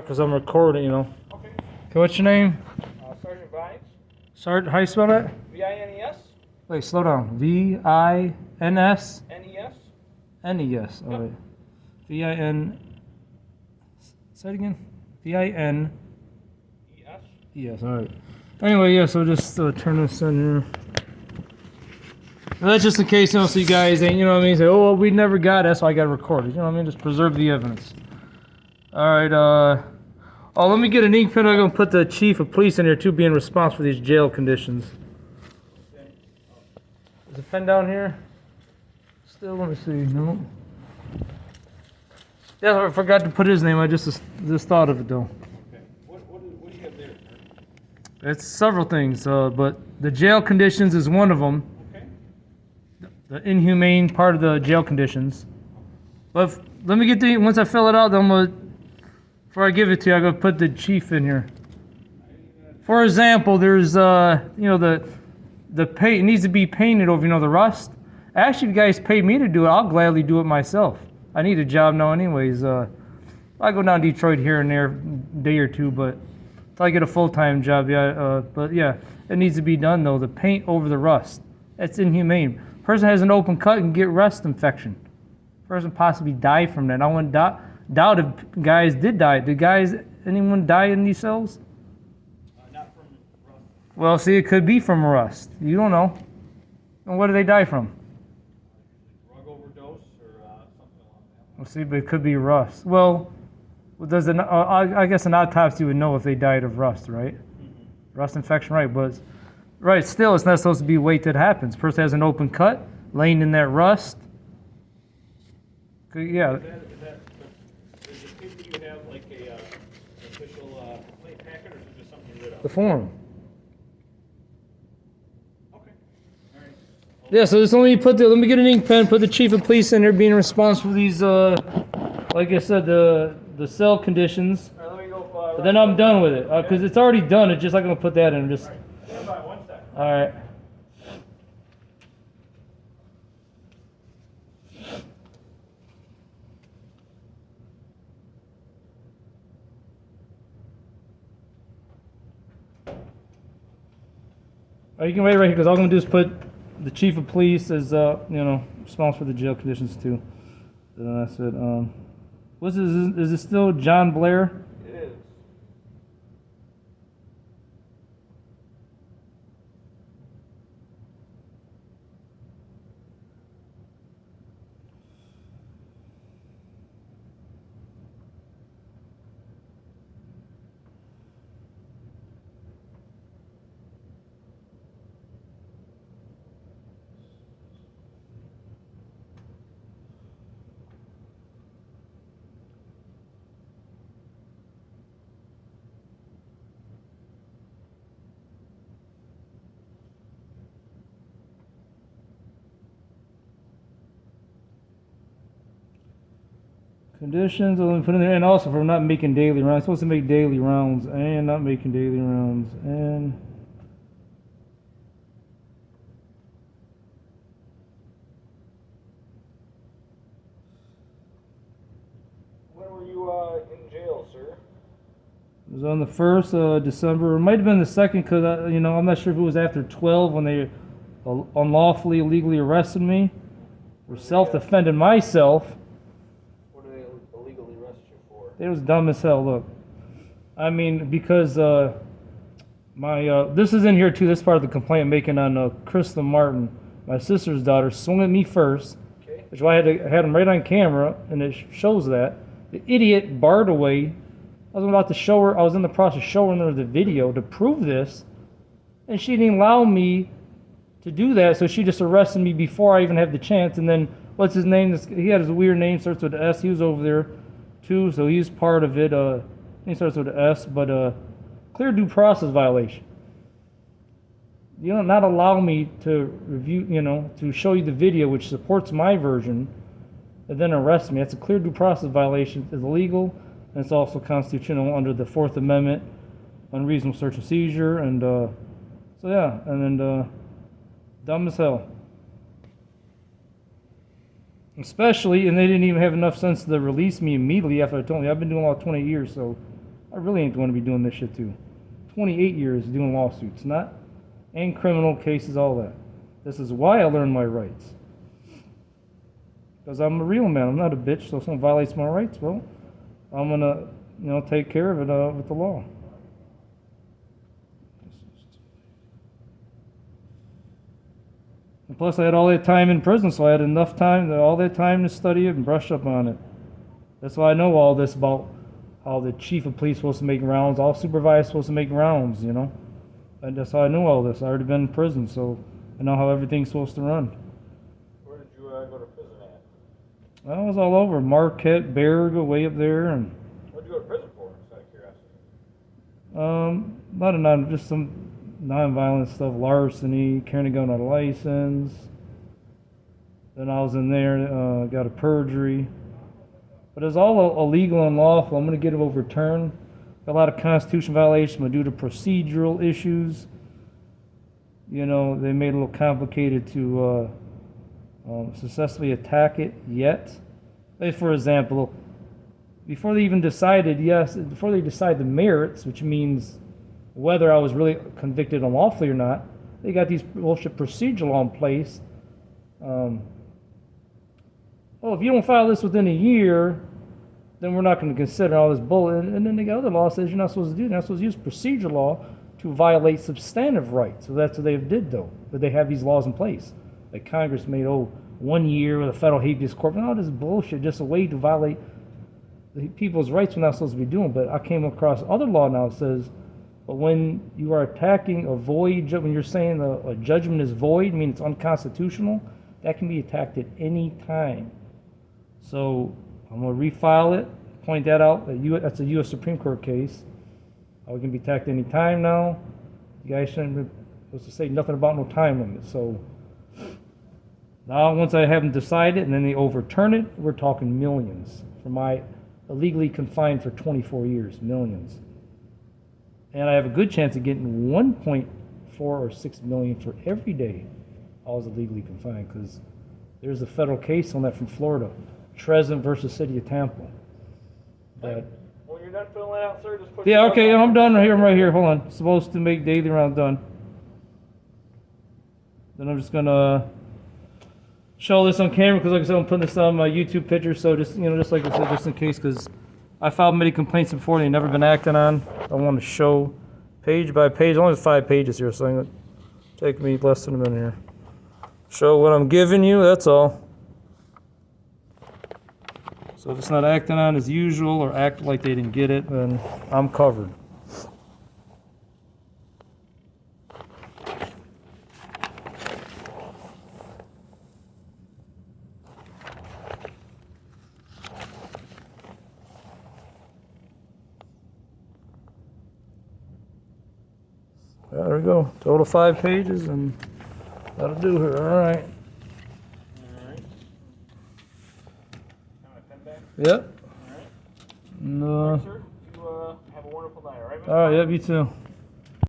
because I'm recording, you know. Okay. Okay, what's your name? Sergeant Vines. Sergeant, how you spell that? V-I-N-E-S. Wait, slow down. V-I-N-S? N-E-S. N-E-S. All Yep. right. V-I-N... Say it again. V-I-N... E-S. Yes, all right. Anyway, yeah, so just turn this in here. And that's just in case, you know, so you guys ain't, you know what I mean, say, oh, well, we never got it, that's why I got it recorded. You know what I mean? Just preserve the evidence. All right, oh, let me get an ink pen. I'm going to put the chief of police in here, too, being responsible for these jail conditions. Okay. Is the pen down here? Still, let me see. No. Yeah, I forgot to put his name. I just thought of it, though. Okay. What do you have there, sir? It's several things, but the jail conditions is one of them. Okay. The inhumane part of the jail conditions. But let me get once I fill it out, then before I give it to you, I'm gonna put the chief in here. For example, there's the paint, it needs to be painted over, you know, the rust. Actually, if you guys paid me to do it, I'll gladly do it myself. I need a job now anyways. I go down to Detroit here and there, a day or two, but until I get a full-time job, yeah. But yeah, it needs to be done though. The paint over the rust. That's inhumane. Person has an open cut and get rust infection. Person possibly die from that. I wouldn't doubt if guys did die. Did anyone die in these cells? Not from rust. Well, see, it could be from rust. You don't know. And what do they die from? Drug overdose or something along that. Well, see, but it could be rust. Well, I guess an autopsy would know if they died of rust, right? Mm-hmm. Rust infection, right? But right, still, it's not supposed to be weight that happens. Person has an open cut, laying in that rust. Yeah. Does the paper you have like an official complaint packet, or is it just something you read off? The form. Okay. All right. Yeah, so just let me get an ink pen, put the chief of police in there being responsible for these, like I said, the cell conditions. All right, let me go. But then I'm done with it, because it's already done. It's just I'm going to put that in. Just. Stand by 1 second. All right. You can wait right here because all I'm going to do is put the chief of police as, responsible for the jail conditions too. Then I said, is it still John Blair? It is. Conditions, let me put in there, and also for not making daily rounds. I'm supposed to make daily rounds and not making daily rounds. And When were you in jail, sir? it was on the 1st of December. It might have been the 2nd because, I'm not sure if it was after 12 when they unlawfully, illegally arrested me for self-defending myself. What did they illegally arrest you for? It was dumb as hell. Look, I mean, because this is in here too. This part of the complaint I'm making on Krista Martin, my sister's daughter, swung at me first, Okay. which is why I had him right on camera, and it shows that the idiot barred away. I was about to show her. I was in the process of showing her the video to prove this, and she didn't allow me to do that. So she just arrested me before I even had the chance. And then what's his name? He had his weird name, starts with S. He was over there too, so he's part of it. He starts with S, but clear due process violation. You don't not allow me to review, to show you the video which supports my version, and then arrest me. That's a clear due process violation. It's illegal, and it's also constitutional under the 4th Amendment, unreasonable search and seizure, and so yeah, and then dumb as hell. Especially, and they didn't even have enough sense to release me immediately after I told me. I've been doing all 20 years, so I really ain't going to be doing this shit too. 28 years doing lawsuits, and criminal cases, all that. This is why I learned my rights. Because I'm a real man. I'm not a bitch. So if someone violates my rights, well, I'm gonna, take care of it with the law. And plus, I had all that time in prison, so I had enough time, all that time to study it and brush up on it. That's why I know all this about how the chief of police is supposed to make rounds, all supervisors supposed to make rounds, And that's how I know all this. I already been in prison, so I know how everything's supposed to run. Where did you go to prison at? I was all over Marquette, Berg, way up there, and What did you go to prison for? Just out of curiosity. a lot of just some non-violent stuff, larceny, carrying a gun out of license. Then I was in there, got a perjury. But it's all illegal and unlawful. I'm going to get it overturned. Got a lot of constitution violations due to procedural issues. They made it a little complicated to successfully attack it yet. Like, for example, before they even decided, before they decide the merits, which means whether I was really convicted unlawfully or not, they got these bullshit procedure law in place. If you don't file this within a year, then we're not going to consider all this bull. And then the other law says you're not supposed to do that. You're not supposed to use procedure law to violate substantive rights. So that's what they did, though. But they have these laws in place. Like Congress made, 1 year with a federal habeas corpus. No, this is bullshit. Just a way to violate the people's rights we're not supposed to be doing. But I came across other law now that says, but when you are attacking a void, when you're saying a judgment is void, meaning it's unconstitutional, that can be attacked at any time. So I'm going to refile it, point that out. That's a U.S. Supreme Court case. We can be attacked any time now. You guys shouldn't be supposed to say nothing about no time limit. So now once I have them decided and then they overturn it, we're talking millions. For my illegally confined for 24 years, millions. And I have a good chance of getting 1.4 or 6 million for every day I was illegally confined, because there's a federal case on that from Florida, Trezent versus City of Tampa. But When you're done filling out, sir, just put yeah, your okay, thumb I'm up. done right here. I'm right here. Hold on. Supposed to make daily round done. Then I'm just gonna show this on camera because, like I said, I'm putting this on my YouTube picture. So just just like I said, just in case, because I filed many complaints before, they've never been acted on. I want to show page by page. Only 5 pages here, so it'll take me less than a minute here. Show what I'm giving you. That's all. So if it's not acting on as usual or act like they didn't get it, then I'm covered. There we go. Total 5 pages, and that'll do her. All right. All right. Have my pen back? Yep. All right. No. All right, sir. You have a wonderful night, all right, Mr. All right. Yep. You too.